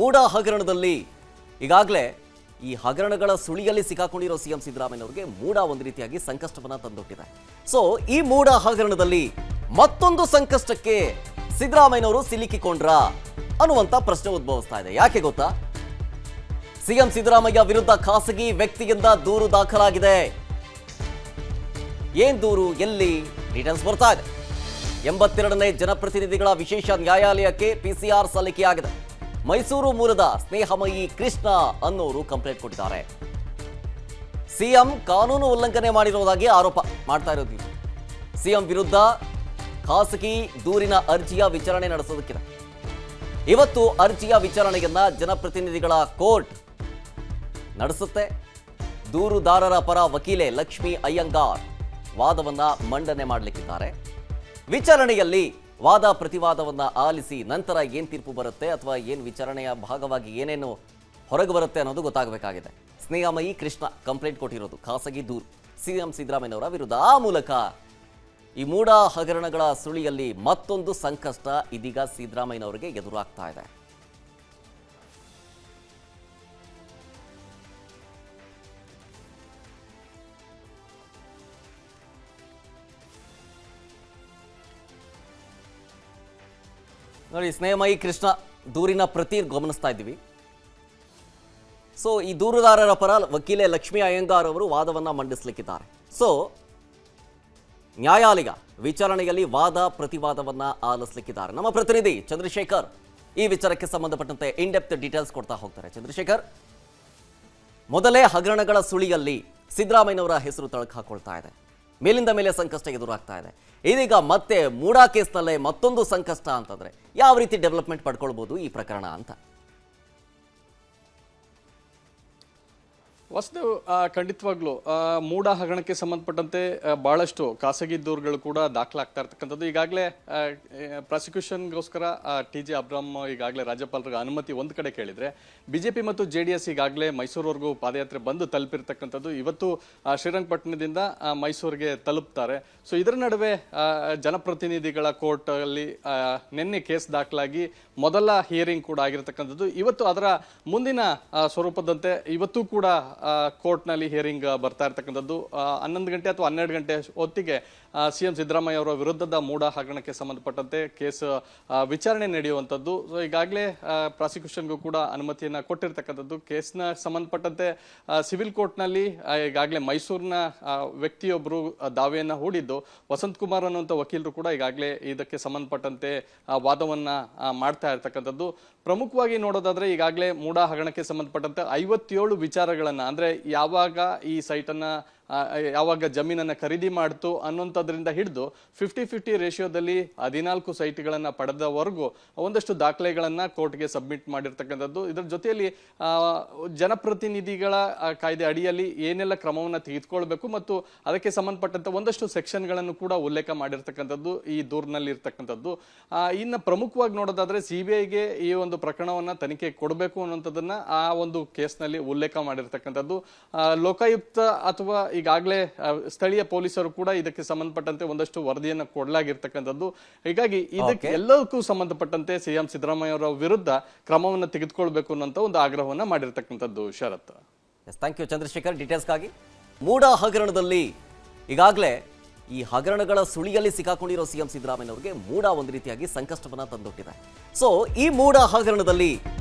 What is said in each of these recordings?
ಮೂಡ ಹಗರಣದಲ್ಲಿ ಈಗಾಗಲೇ ಈ ಹಗರಣಗಳ ಸುಳಿಯಲ್ಲಿ ಸಿಕ್ಕಾಕೊಂಡಿರೋ ಸಿಎಂ ಸಿದ್ದರಾಮಯ್ಯನವರಿಗೆ ಮೂಡ ಒಂದು ರೀತಿಯಾಗಿ ಸಂಕಷ್ಟವನ್ನ ತಂದೊಟ್ಟಿದೆ. ಸೊ ಈ ಮೂಡ ಹಗರಣದಲ್ಲಿ ಮತ್ತೊಂದು ಸಂಕಷ್ಟಕ್ಕೆ ಸಿದ್ದರಾಮಯ್ಯನವರು ಸಿಲುಕಿಕೊಂಡ್ರಾ ಅನ್ನುವಂತ ಪ್ರಶ್ನೆ ಉದ್ಭವಿಸ್ತಾ ಇದೆ. ಯಾಕೆ ಗೊತ್ತಾ? ಸಿಎಂ ಸಿದ್ದರಾಮಯ್ಯ ವಿರುದ್ಧ ಖಾಸಗಿ ವ್ಯಕ್ತಿಯಿಂದ ದೂರು ದಾಖಲಾಗಿದೆ. ಏನ್ ದೂರು, ಎಲ್ಲಿ, ಡೀಟೇಲ್ಸ್ ಬರ್ತಾ ಇದೆ. 82ನೇ ಜನಪ್ರತಿನಿಧಿಗಳ ವಿಶೇಷ ನ್ಯಾಯಾಲಯಕ್ಕೆ ಪಿಸಿಆರ್ ಸಲ್ಲಿಕೆಯಾಗಿದೆ. ಮೈಸೂರು ಮೂಲದ ಸ್ನೇಹಮಯಿ ಕೃಷ್ಣ ಅನ್ನೋರು ಕಂಪ್ಲೇಂಟ್ ಕೊಟ್ಟಿದ್ದಾರೆ. ಸಿಎಂ ಕಾನೂನು ಉಲ್ಲಂಘನೆ ಮಾಡಿರುವುದಾಗಿ ಆರೋಪ ಮಾಡ್ತಾ ಇರೋದು. ಸಿಎಂ ವಿರುದ್ಧ ಖಾಸಗಿ ದೂರಿನ ಅರ್ಜಿಯ ವಿಚಾರಣೆ ನಡೆಸೋದಕ್ಕಿದೆ. ಇವತ್ತು ಅರ್ಜಿಯ ವಿಚಾರಣೆಯನ್ನ ಜನಪ್ರತಿನಿಧಿಗಳ ಕೋರ್ಟ್ ನಡೆಸುತ್ತೆ. ದೂರುದಾರರ ಪರ ವಕೀಲೆ ಲಕ್ಷ್ಮೀ ಅಯ್ಯಂಗಾರ್ ವಾದವನ್ನ ಮಂಡನೆ ಮಾಡಲಿಕ್ಕಿದ್ದಾರೆ. ವಿಚಾರಣೆಯಲ್ಲಿ ವಾದ ಪ್ರತಿವಾದವನ್ನ ಆಲಿಸಿ ನಂತರ ಏನ್ ತೀರ್ಪು ಬರುತ್ತೆ ಅಥವಾ ಏನ್ ವಿಚಾರಣೆಯ ಭಾಗವಾಗಿ ಏನೇನು ಹೊರಗೆ ಬರುತ್ತೆ ಅನ್ನೋದು ಗೊತ್ತಾಗಬೇಕಾಗಿದೆ. ಸ್ನೇಹಮಯಿ ಕೃಷ್ಣ ಕಂಪ್ಲೇಂಟ್ ಕೊಟ್ಟಿರೋದು ಖಾಸಗಿ ದೂರು ಸಿಎಂ ಸಿದ್ದರಾಮಯ್ಯನವರ ವಿರುದ್ಧ. ಆ ಮೂಲಕ ಈ ಮೂಡ ಹಗರಣಗಳ ಸುಳಿಯಲ್ಲಿ ಮತ್ತೊಂದು ಸಂಕಷ್ಟ ಇದೀಗ ಸಿದ್ದರಾಮಯ್ಯನವರಿಗೆ ಎದುರಾಗ್ತಾ ಇದೆ. ನೋಡಿ, ಸ್ನೇಹಮಯಿ ಕೃಷ್ಣ ದೂರಿನ ಪ್ರತಿ ಗಮನಿಸ್ತಾ ಇದ್ದೀವಿ. ಸೊ ಈ ದೂರುದಾರರ ಪರ ವಕೀಲೆ ಲಕ್ಷ್ಮೀ ಅಯ್ಯಂಗಾರ್ ಅವರು ವಾದವನ್ನ ಮಂಡಿಸಲಿಕ್ಕಿದ್ದಾರೆ. ಸೊ ನ್ಯಾಯಾಲಯ ವಿಚಾರಣೆಯಲ್ಲಿ ವಾದ ಪ್ರತಿವಾದವನ್ನ ಆಲಿಸಲಿಕ್ಕಿದ್ದಾರೆ. ನಮ್ಮ ಪ್ರತಿನಿಧಿ ಚಂದ್ರಶೇಖರ್ ಈ ವಿಚಾರಕ್ಕೆ ಸಂಬಂಧಪಟ್ಟಂತೆ ಇನ್ ಡೆಪ್ತ್ ಡೀಟೇಲ್ಸ್ ಕೊಡ್ತಾ ಹೋಗ್ತಾರೆ. ಚಂದ್ರಶೇಖರ್, ಮೊದಲೇ ಹಗರಣಗಳ ಸುಳಿಯಲ್ಲಿ ಸಿದ್ದರಾಮಯ್ಯನವರ ಹೆಸರು ತಳಕು ಹಾಕೊಳ್ತಾ ಇದೆ. ಮೇಲಿಂದ ಮೇಲೆ ಸಂಕಷ್ಟ ಎದುರಾಗ್ತಾ ಇದೆ. ಇದೀಗ ಮತ್ತೆ ಮೂಡಾ ಕೇಸ್ನಲ್ಲೇ ಮತ್ತೊಂದು ಸಂಕಷ್ಟ ಅಂತಂದ್ರೆ ಯಾವ ರೀತಿ ಡೆವಲಪ್ಮೆಂಟ್ ಪಡ್ಕೊಳ್ಬಹುದು ಈ ಪ್ರಕರಣ ಅಂತ? ವಾಸುದೇವ್, ಖಂಡಿತವಾಗ್ಲೂ ಮೂಡ ಹಗರಣಕ್ಕೆ ಸಂಬಂಧಪಟ್ಟಂತೆ ಬಹಳಷ್ಟು ಖಾಸಗಿ ದೂರುಗಳು ಕೂಡ ದಾಖಲಾಗ್ತಾ ಇರ್ತಕ್ಕಂಥದ್ದು. ಈಗಾಗಲೇ ಪ್ರಾಸಿಕ್ಯೂಷನ್ಗೋಸ್ಕರ ಟಿ.ಜೆ. ಅಬ್ರಾಮ್ ಈಗಾಗಲೇ ರಾಜ್ಯಪಾಲರಿಗೆ ಅನುಮತಿ ಒಂದು ಕಡೆ ಕೇಳಿದ್ರೆ, ಬಿಜೆಪಿ ಮತ್ತು JDS ಈಗಾಗಲೇ ಮೈಸೂರುವರೆಗೂ ಪಾದಯಾತ್ರೆ ಬಂದು ತಲುಪಿರ್ತಕ್ಕಂಥದ್ದು. ಇವತ್ತು ಶ್ರೀರಂಗಪಟ್ಟಣದಿಂದ ಮೈಸೂರಿಗೆ ತಲುಪ್ತಾರೆ. ಸೊ ಇದರ ನಡುವೆ ಜನಪ್ರತಿನಿಧಿಗಳ ಕೋರ್ಟ್ ಅಲ್ಲಿ ನಿನ್ನೆ ಕೇಸ್ ದಾಖಲಾಗಿ ಮೊದಲ ಹಿಯರಿಂಗ್ ಕೂಡ ಆಗಿರತಕ್ಕಂಥದ್ದು. ಇವತ್ತು ಅದರ ಮುಂದಿನ ಸ್ವರೂಪದಂತೆ ಇವತ್ತು ಕೂಡ ಕೋರ್ಟ್ನಲ್ಲಿ ಹಿಯರಿಂಗ್ ಬರ್ತಾ ಇರ್ತಕ್ಕಂಥದ್ದು. 11 ಗಂಟೆ ಅಥವಾ 12 ಗಂಟೆ ಹೊತ್ತಿಗೆ ಸಿಎಂ ಸಿದ್ದರಾಮಯ್ಯ ಅವರ ವಿರುದ್ಧದ ಮೂಡ ಹಗರಣಕ್ಕೆ ಸಂಬಂಧಪಟ್ಟಂತೆ ಕೇಸ್ ವಿಚಾರಣೆ ನಡೆಯುವಂಥದ್ದು. ಸೊ ಈಗಾಗಲೇ ಪ್ರಾಸಿಕ್ಯೂಷನ್ಗೂ ಕೂಡ ಅನುಮತಿಯನ್ನ ಕೊಟ್ಟಿರ್ತಕ್ಕಂಥದ್ದು. ಕೇಸ್ನ ಸಂಬಂಧಪಟ್ಟಂತೆ ಸಿವಿಲ್ ಕೋರ್ಟ್ನಲ್ಲಿ ಈಗಾಗಲೇ ಮೈಸೂರಿನ ವ್ಯಕ್ತಿಯೊಬ್ಬರು ದಾವೆಯನ್ನ ಹೂಡಿದ್ದು, ವಸಂತ್ ಕುಮಾರ್ ಅನ್ನುವಂಥ ವಕೀಲರು ಕೂಡ ಈಗಾಗಲೇ ಇದಕ್ಕೆ ಸಂಬಂಧಪಟ್ಟಂತೆ ವಾದವನ್ನ ಮಾಡ್ತಾ ಇರ್ತಕ್ಕಂಥದ್ದು. ಪ್ರಮುಖವಾಗಿ ನೋಡೋದಾದ್ರೆ ಈಗಾಗಲೇ ಮೂಡ ಹಗರಣಕ್ಕೆ ಸಂಬಂಧಪಟ್ಟಂತೆ 57 ವಿಚಾರಗಳನ್ನ, ಅಂದ್ರೆ ಯಾವಾಗ ಈ ಸೈಟನ್ನ ಯಾವಾಗ ಜಮೀನನ್ನ ಖರೀದಿ ಮಾಡ್ತು ಅನ್ನೋಂಥದ್ರಿಂದ ಹಿಡಿದು 50-50 ರೇಷಿಯೋದಲ್ಲಿ 14 ಸೈಟ್ಗಳನ್ನ ಪಡೆದವರೆಗೂ ಒಂದಷ್ಟು ದಾಖಲೆಗಳನ್ನ ಕೋರ್ಟ್ಗೆ ಸಬ್ಮಿಟ್ ಮಾಡಿರ್ತಕ್ಕಂಥದ್ದು. ಇದರ ಜೊತೆಯಲ್ಲಿ ಜನಪ್ರತಿನಿಧಿಗಳ ಕಾಯ್ದೆ ಅಡಿಯಲ್ಲಿ ಏನೆಲ್ಲ ಕ್ರಮವನ್ನ ತೆಗೆದುಕೊಳ್ಬೇಕು ಮತ್ತು ಅದಕ್ಕೆ ಸಂಬಂಧಪಟ್ಟಂತ ಒಂದಷ್ಟು ಸೆಕ್ಷನ್ಗಳನ್ನು ಕೂಡ ಉಲ್ಲೇಖ ಮಾಡಿರ್ತಕ್ಕಂಥದ್ದು ಈ ದೂರಿನಲ್ಲಿ ಇರ್ತಕ್ಕಂಥದ್ದು. ಇನ್ನು ಪ್ರಮುಖವಾಗಿ ನೋಡೋದಾದ್ರೆ CBIಗೆ ಈ ಒಂದು ಪ್ರಕರಣವನ್ನ ತನಿಖೆ ಕೊಡಬೇಕು ಅನ್ನುವಂಥದ್ದನ್ನ ಆ ಒಂದು ಕೇಸ್ನಲ್ಲಿ ಉಲ್ಲೇಖ ಮಾಡಿರ್ತಕ್ಕಂಥದ್ದು. ಲೋಕಾಯುಕ್ತ ಅಥವಾ ಈಗಾಗಲೇ ಸ್ಥಳೀಯ ಪೊಲೀಸರು ಕೂಡ ಇದಕ್ಕೆ ಸಂಬಂಧಪಟ್ಟಂತೆ ಒಂದಷ್ಟು ವರದಿಯನ್ನು ಕೊಡಲಾಗಿರ್ತಕ್ಕಂಥದ್ದು. ಹೀಗಾಗಿ ಇದಕ್ಕೆ ಎಲ್ಲದಕ್ಕೂ ಸಂಬಂಧಪಟ್ಟಂತೆ ಸಿಎಂ ಸಿದ್ದರಾಮಯ್ಯ ಅವರ ವಿರುದ್ಧ ಕ್ರಮವನ್ನು ತೆಗೆದುಕೊಳ್ಬೇಕು ಅನ್ನೋ ಒಂದು ಆಗ್ರಹವನ್ನ ಮಾಡಿರ್ತಕ್ಕಂಥದ್ದು. ಶರತ್, ಥ್ಯಾಂಕ್ ಯು ಚಂದ್ರಶೇಖರ್ ಡೀಟೇಲ್ಸ್ಗಾಗಿ. ಮೂಡ ಹಗರಣದಲ್ಲಿ ಈಗಾಗಲೇ ಈ ಹಗರಣಗಳ ಸುಳಿಯಲ್ಲಿ ಸಿಕ್ಕಾಕೊಂಡಿರೋ ಸಿಎಂ ಸಿದ್ದರಾಮಯ್ಯನವರಿಗೆ ಮೂಡ ಒಂದು ರೀತಿಯಾಗಿ ಸಂಕಷ್ಟವನ್ನ ತಂದೊಟ್ಟಿದೆ. ಸೊ ಈ ಮೂಡ ಹಗರಣದಲ್ಲಿ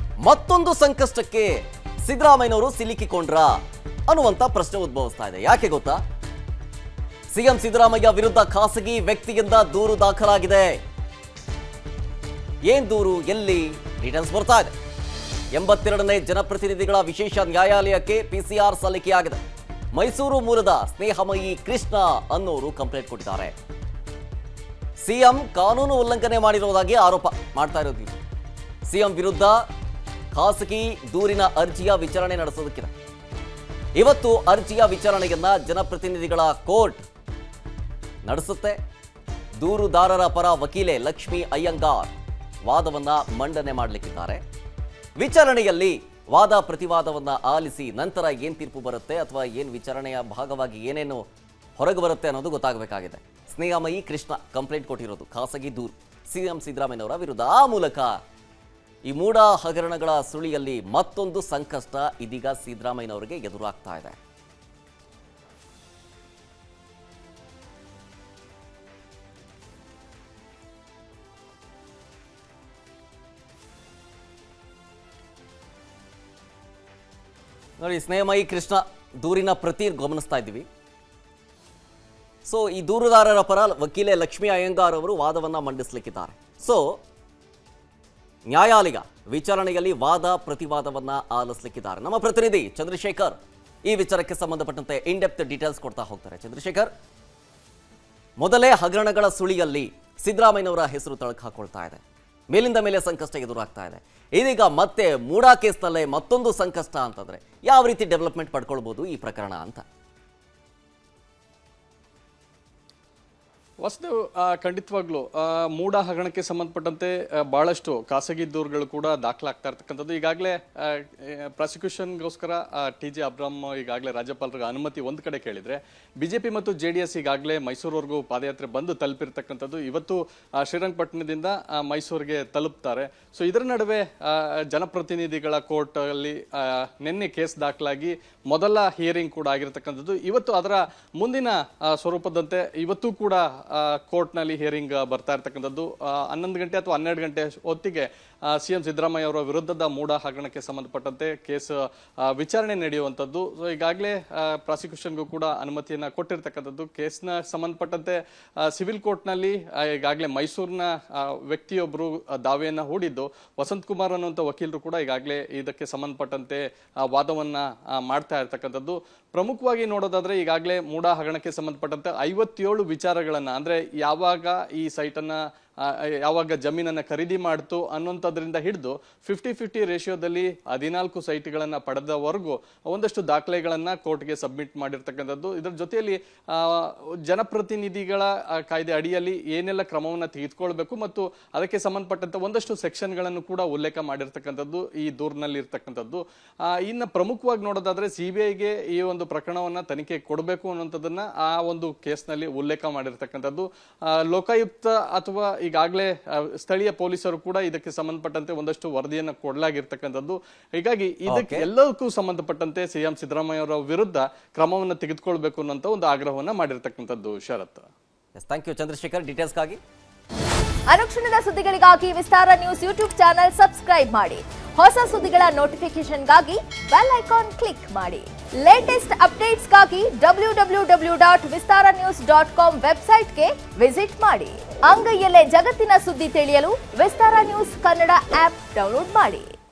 ಮತ್ತೊಂದು ಸಂಕಷ್ಟಕ್ಕೆ ಸಿದ್ದರಾಮಯ್ಯನವರು ಸಿಲುಕಿಕೊಂಡ್ರಾ ಅನ್ನುವಂತ ಪ್ರಶ್ನೆ ಉದ್ಭವಿಸ್ತಾ ಇದೆ. ಯಾಕೆ ಗೊತ್ತಾ? ಸಿಎಂ ಸಿದ್ದರಾಮಯ್ಯ ವಿರುದ್ಧ ಖಾಸಗಿ ವ್ಯಕ್ತಿಯಿಂದ ದೂರು ದಾಖಲಾಗಿದೆ. ಏನ್ ದೂರು, ಎಲ್ಲಿ, ಡೀಟೇಲ್ಸ್ ಬರ್ತಾ ಇದೆ. 82ನೇ ಜನಪ್ರತಿನಿಧಿಗಳ ವಿಶೇಷ ನ್ಯಾಯಾಲಯಕ್ಕೆ ಪಿಸಿಆರ್ ಸಲ್ಲಿಕೆಯಾಗಿದೆ. ಮೈಸೂರು ಮೂಲದ ಸ್ನೇಹಮಯಿ ಕೃಷ್ಣ ಅನ್ನೋರು ಕಂಪ್ಲೇಂಟ್ ಕೊಟ್ಟಿದ್ದಾರೆ. ಸಿಎಂ ಕಾನೂನು ಉಲ್ಲಂಘನೆ ಮಾಡಿರುವುದಾಗಿ ಆರೋಪ ಮಾಡ್ತಾ ಇರೋದು. ಸಿಎಂ ವಿರುದ್ಧ ಖಾಸಗಿ ದೂರಿನ ಅರ್ಜಿಯ ವಿಚಾರಣೆ ನಡೆಸೋದಕ್ಕಿದೆ. ಇವತ್ತು ಅರ್ಜಿಯ ವಿಚಾರಣೆಯನ್ನ ಜನಪ್ರತಿನಿಧಿಗಳ ಕೋರ್ಟ್ ನಡೆಸುತ್ತೆ. ದೂರುದಾರರ ಪರ ವಕೀಲೆ ಲಕ್ಷ್ಮೀ ಅಯ್ಯಂಗಾರ್ ವಾದವನ್ನ ಮಂಡನೆ ಮಾಡಲಿಕ್ಕಿದ್ದಾರೆ. ವಿಚಾರಣೆಯಲ್ಲಿ ವಾದ ಪ್ರತಿವಾದವನ್ನ ಆಲಿಸಿ ನಂತರ ಏನ್ ತೀರ್ಪು ಬರುತ್ತೆ ಅಥವಾ ಏನ್ ವಿಚಾರಣೆಯ ಭಾಗವಾಗಿ ಏನೇನು ಹೊರಗೆ ಬರುತ್ತೆ ಅನ್ನೋದು ಗೊತ್ತಾಗಬೇಕಾಗಿದೆ. ಸ್ನೇಹಮಯಿ ಕೃಷ್ಣ ಕಂಪ್ಲೇಂಟ್ ಕೊಟ್ಟಿರೋದು ಖಾಸಗಿ ದೂರು ಸಿಎಂ ಸಿದ್ದರಾಮಯ್ಯನವರ ವಿರುದ್ಧ. ಆ ಮೂಲಕ ಈ ಮೂಡ ಹಗರಣಗಳ ಸುಳಿಯಲ್ಲಿ ಮತ್ತೊಂದು ಸಂಕಷ್ಟ ಇದೀಗ ಸಿದ್ದರಾಮಯ್ಯನವರಿಗೆ ಎದುರಾಗ್ತಾ ಇದೆ. ನೋಡಿ, ಸ್ನೇಹಮಯಿ ಕೃಷ್ಣ ದೂರಿನ ಪ್ರತಿ ಗಮನಿಸ್ತಾ ಇದ್ದೀವಿ. ಸೊ ಈ ದೂರುದಾರರ ಪರ ವಕೀಲೆ ಲಕ್ಷ್ಮೀ ಅಯ್ಯಂಗಾರ್ ಅವರು ವಾದವನ್ನು ಮಂಡಿಸಲಿಕ್ಕಿದ್ದಾರೆ. ಸೊ ನ್ಯಾಯಾಲಯ ವಿಚಾರಣೆಯಲ್ಲಿ ವಾದ ಪ್ರತಿವಾದವನ್ನು ಆಲಿಸಲಿಕ್ಕಿದ್ದಾರೆ. ನಮ್ಮ ಪ್ರತಿನಿಧಿ ಚಂದ್ರಶೇಖರ್ ಈ ವಿಚಾರಕ್ಕೆ ಸಂಬಂಧಪಟ್ಟಂತೆ ಇನ್ಡೆಪ್ತ್ ಡೀಟೇಲ್ಸ್ ಕೊಡ್ತಾ ಹೋಗ್ತಾರೆ. ಚಂದ್ರಶೇಖರ್, ಮೊದಲೇ ಹಗರಣಗಳ ಸುಳಿಯಲ್ಲಿ ಸಿದ್ದರಾಮಯ್ಯನವರ ಹೆಸರು ತಳಕು ಹಾಕೊಳ್ತಾ ಇದೆ, ಮೇಲಿಂದ ಮೇಲೆ ಸಂಕಷ್ಟ ಎದುರಾಗ್ತಾ ಇದೆ. ಇದೀಗ ಮತ್ತೆ ಮೂಡಾ ಕೇಸ್ನಲ್ಲೇ ಮತ್ತೊಂದು ಸಂಕಷ್ಟ ಅಂತಂದ್ರೆ ಯಾವ ರೀತಿ ಡೆವಲಪ್ಮೆಂಟ್ ಪಡ್ಕೊಳ್ಬೋದು ಈ ಪ್ರಕರಣ ಅಂತ? ವಸುದೇವ್, ಖಂಡಿತವಾಗ್ಲೂ ಮೂಡ ಹಗರಣಕ್ಕೆ ಸಂಬಂಧಪಟ್ಟಂತೆ ಬಹಳಷ್ಟು ಖಾಸಗಿ ದೂರುಗಳು ಕೂಡ ದಾಖಲಾಗ್ತಾ ಇರ್ತಕ್ಕಂಥದ್ದು. ಈಗಾಗಲೇ ಪ್ರಾಸಿಕ್ಯೂಷನ್ಗೋಸ್ಕರ TJ ಅಬ್ರಾಮ್ ಈಗಾಗಲೇ ರಾಜ್ಯಪಾಲರಿಗೆ ಅನುಮತಿ ಒಂದು ಕಡೆ ಕೇಳಿದ್ರೆ, ಬಿಜೆಪಿ ಮತ್ತು JDS ಈಗಾಗಲೇ ಮೈಸೂರುವರೆಗೂ ಪಾದಯಾತ್ರೆ ಬಂದು ತಲುಪಿರ್ತಕ್ಕಂಥದ್ದು. ಇವತ್ತು ಶ್ರೀರಂಗಪಟ್ಟಣದಿಂದ ಮೈಸೂರಿಗೆ ತಲುಪ್ತಾರೆ. ಸೊ ಇದರ ನಡುವೆ ಜನಪ್ರತಿನಿಧಿಗಳ ಕೋರ್ಟ್ ಅಲ್ಲಿ ನಿನ್ನೆ ಕೇಸ್ ದಾಖಲಾಗಿ ಮೊದಲ ಹಿಯರಿಂಗ್ ಕೂಡ ಆಗಿರ್ತಕ್ಕಂಥದ್ದು. ಇವತ್ತು ಅದರ ಮುಂದಿನ ಸ್ವರೂಪದಂತೆ ಇವತ್ತು ಕೂಡ ಕೋರ್ಟ್ನಲ್ಲಿ ಹಿಯರಿಂಗ್ ಬರ್ತಾ ಇರ್ತಕ್ಕಂಥದ್ದು. 11 ಗಂಟೆ ಅಥವಾ 12 ಗಂಟೆ ಹೊತ್ತಿಗೆ CM ಸಿದ್ದರಾಮಯ್ಯ ಅವರ ವಿರುದ್ಧದ ಮೂಡ ಹಗರಣಕ್ಕೆ ಸಂಬಂಧಪಟ್ಟಂತೆ ಕೇಸ್ ವಿಚಾರಣೆ ನಡೆಯುವಂಥದ್ದು. ಸೊ ಈಗಾಗಲೇ ಪ್ರಾಸಿಕ್ಯೂಷನ್ಗೂ ಕೂಡ ಅನುಮತಿಯನ್ನ ಕೊಟ್ಟಿರ್ತಕ್ಕಂಥದ್ದು. ಕೇಸ್ನ ಸಂಬಂಧಪಟ್ಟಂತೆ ಸಿವಿಲ್ ಕೋರ್ಟ್ನಲ್ಲಿ ಈಗಾಗಲೇ ಮೈಸೂರಿನ ವ್ಯಕ್ತಿಯೊಬ್ಬರು ದಾವೆಯನ್ನ ಹೂಡಿದ್ದು, ವಸಂತ್ ಕುಮಾರ್ ಅನ್ನುವಂಥ ವಕೀಲರು ಕೂಡ ಈಗಾಗಲೇ ಇದಕ್ಕೆ ಸಂಬಂಧಪಟ್ಟಂತೆ ವಾದವನ್ನ ಮಾಡ್ತಾ ಇರ್ತಕ್ಕಂಥದ್ದು. ಪ್ರಮುಖವಾಗಿ ನೋಡೋದಾದ್ರೆ ಈಗಾಗಲೇ ಮೂಡ ಹಗರಣಕ್ಕೆ ಸಂಬಂಧಪಟ್ಟಂತೆ 57 ವಿಚಾರಗಳನ್ನ, ಅಂದ್ರೆ ಯಾವಾಗ ಈ ಸೈಟನ್ನ ಯಾವಾಗ ಜಮೀನನ್ನ ಖರೀದಿ ಮಾಡ್ತು ಅನ್ನುವಂಥದ್ರಿಂದ ಹಿಡಿದು 50-50 ರೇಷಿಯೋದಲ್ಲಿ 14 ಸೈಟ್ಗಳನ್ನ ಪಡೆದವರೆಗೂ ಒಂದಷ್ಟು ದಾಖಲೆಗಳನ್ನ ಕೋರ್ಟ್ಗೆ ಸಬ್ಮಿಟ್ ಮಾಡಿರ್ತಕ್ಕಂಥದ್ದು. ಇದರ ಜೊತೆಯಲ್ಲಿ ಜನಪ್ರತಿನಿಧಿಗಳ ಕಾಯ್ದೆ ಅಡಿಯಲ್ಲಿ ಏನೆಲ್ಲ ಕ್ರಮವನ್ನ ತೆಗೆದುಕೊಳ್ಬೇಕು ಮತ್ತು ಅದಕ್ಕೆ ಸಂಬಂಧಪಟ್ಟಂತೆ ಒಂದಷ್ಟು ಸೆಕ್ಷನ್ಗಳನ್ನು ಕೂಡ ಉಲ್ಲೇಖ ಮಾಡಿರ್ತಕ್ಕಂಥದ್ದು ಈ ದೂರಿನಲ್ಲಿ ಇರ್ತಕ್ಕಂಥದ್ದು. ಇನ್ನು ಪ್ರಮುಖವಾಗಿ ನೋಡೋದಾದ್ರೆ CBIಗೆ ಈ ಒಂದು ಪ್ರಕರಣವನ್ನ ತನಿಖೆ ಕೊಡಬೇಕು ಅನ್ನುವಂಥದ್ದನ್ನ ಆ ಒಂದು ಕೇಸ್ನಲ್ಲಿ ಉಲ್ಲೇಖ ಮಾಡಿರ್ತಕ್ಕಂಥದ್ದು. ಲೋಕಾಯುಕ್ತ ಅಥವಾ ಈಗಾಗಲೇ ಸ್ಥಳೀಯ ಪೊಲೀಸರು ಕೂಡ ಇದಕ್ಕೆ ಸಂಬಂಧಪಟ್ಟಂತೆ ಒಂದಷ್ಟು ವರದಿಯನ್ನು ಕೊಡಲಾಗಿರ್ತಕ್ಕಂಥದ್ದು. ಹೀಗಾಗಿ ಇದಕ್ಕೆ ಎಲ್ಲಕ್ಕೂ ಸಂಬಂಧಪಟ್ಟಂತೆ CM ಸಿದ್ದರಾಮಯ್ಯ ಅವರ ವಿರುದ್ಧ ಕ್ರಮವನ್ನು ತೆಗೆದುಕೊಳ್ಬೇಕು ಅನ್ನೋಂಥ ಒಂದು ಆಗ್ರಹವನ್ನ ಮಾಡಿರ್ತಕ್ಕಂಥದ್ದು. ಶರತ್, ಥ್ಯಾಂಕ್ ಯು ಚಂದ್ರಶೇಖರ್ ಡೀಟೇಲ್ಸ್ಗಾಗಿ. ಅನುಕ್ಷಣದ ಸುದ್ದಿಗಳಿಗಾಗಿ ವಿಸ್ತಾರ ನ್ಯೂಸ್ ಯೂಟ್ಯೂಬ್ ಚಾನೆಲ್ ಸಬ್ಸ್ಕ್ರೈಬ್ ಮಾಡಿ. ಹೊಸ ಸುದ್ದಿಗಳ ನೋಟಿಫಿಕೇಶನ್ಗಾಗಿ ಬೆಲ್ ಐಕಾನ್ ಕ್ಲಿಕ್ ಮಾಡಿ. ಲೇಟೆಸ್ಟ್ ಅಪ್ಡೇಟ್ಸ್ಗಾಗಿ www.vistaranews.com ವೆಬ್ಸೈಟ್ಗೆ ವಿಸಿಟ್ ಮಾಡಿ. ಅಂಗೈಯಲ್ಲೇ ಜಗತ್ತಿನ ಸುದ್ದಿ ತಿಳಿಯಲು ವಿಸ್ತಾರ ನ್ಯೂಸ್ ಕನ್ನಡ ಆಪ್ ಡೌನ್ಲೋಡ್ ಮಾಡಿ.